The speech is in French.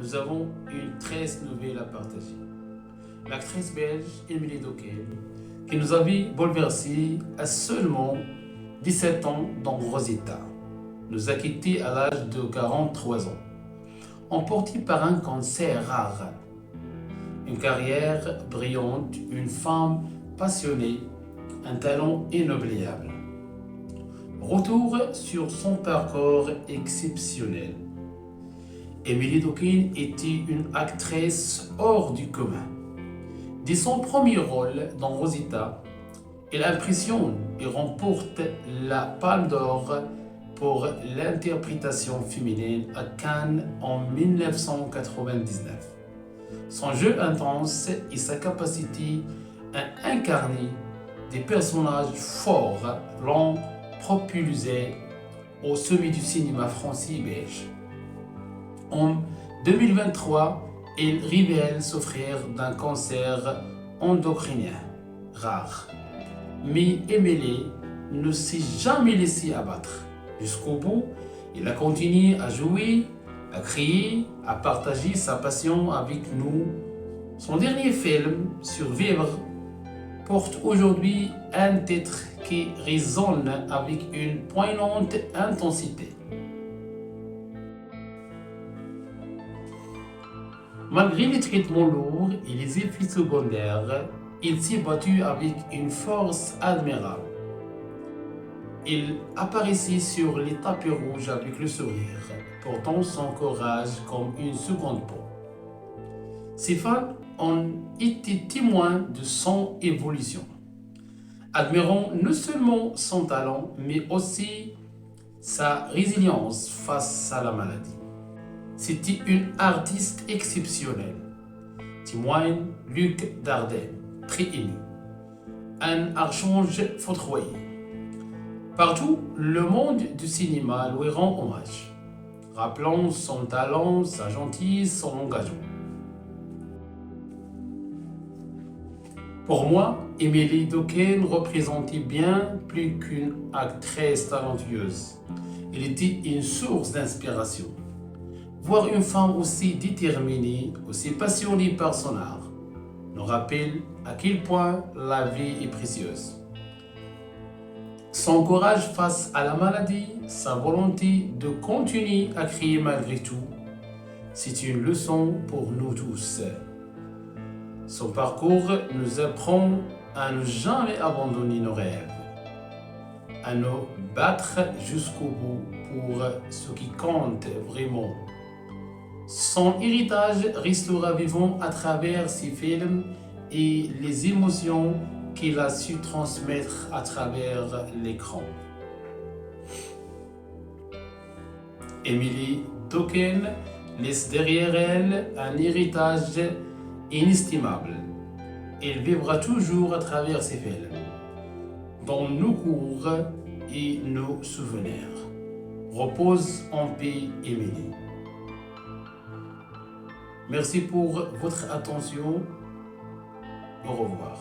nous avons une triste nouvelle à partager. L'actrice belge Émilie Dequesne, qui nous avait bouleversés à seulement 17 ans dans Rosetta, nous a quittés à l'âge de 43 ans, emportée par un cancer rare. Une carrière brillante, une femme passionnée, un talent inoubliable. Retour sur son parcours exceptionnel. Émilie Dequesne était une actrice hors du commun. Dès son premier rôle dans Rosetta, elle impressionne et remporte la Palme d'Or pour l'interprétation féminine à Cannes en 1999. Son jeu intense et sa capacité à incarner des personnages forts l'ont propulsé au sommet du cinéma français et belge. En 2023, elle révèle souffrir d'un cancer endocrinien rare. Mais Émilie ne s'est jamais laissée abattre. Jusqu'au bout, elle a continué à jouer, à crier, à partager sa passion avec nous. Son dernier film, Survivre, porte aujourd'hui un titre qui résonne avec une poignante intensité. Malgré les traitements lourds et les effets secondaires, il s'est battu avec une force admirable. Il apparaissait sur les tapis rouges avec le sourire, portant son courage comme une seconde peau. Ses fans ont été témoins de son évolution, admirant non seulement son talent, mais aussi sa résilience face à la maladie. C'était une artiste exceptionnelle, témoigne Luc Dardenne, très ému, un archange foudroyé. Partout, le monde du cinéma lui rend hommage, rappelant son talent, sa gentillesse, son engagement. Pour moi, Émilie Dequesne représentait bien plus qu'une actrice talentueuse. Elle était une source d'inspiration. Voir une femme aussi déterminée, aussi passionnée par son art, nous rappelle à quel point la vie est précieuse. Son courage face à la maladie, sa volonté de continuer à créer malgré tout, c'est une leçon pour nous tous. Son parcours nous apprend à ne jamais abandonner nos rêves, à nous battre jusqu'au bout pour ce qui compte vraiment. Son héritage restera vivant à travers ses films et les émotions qu'il a su transmettre à travers l'écran. Émilie Dequesne laisse derrière elle un héritage inestimable. Elle vivra toujours à travers ses films, dans nos cours et nos souvenirs. Repose en paix, Émilie. Merci pour votre attention. Au revoir.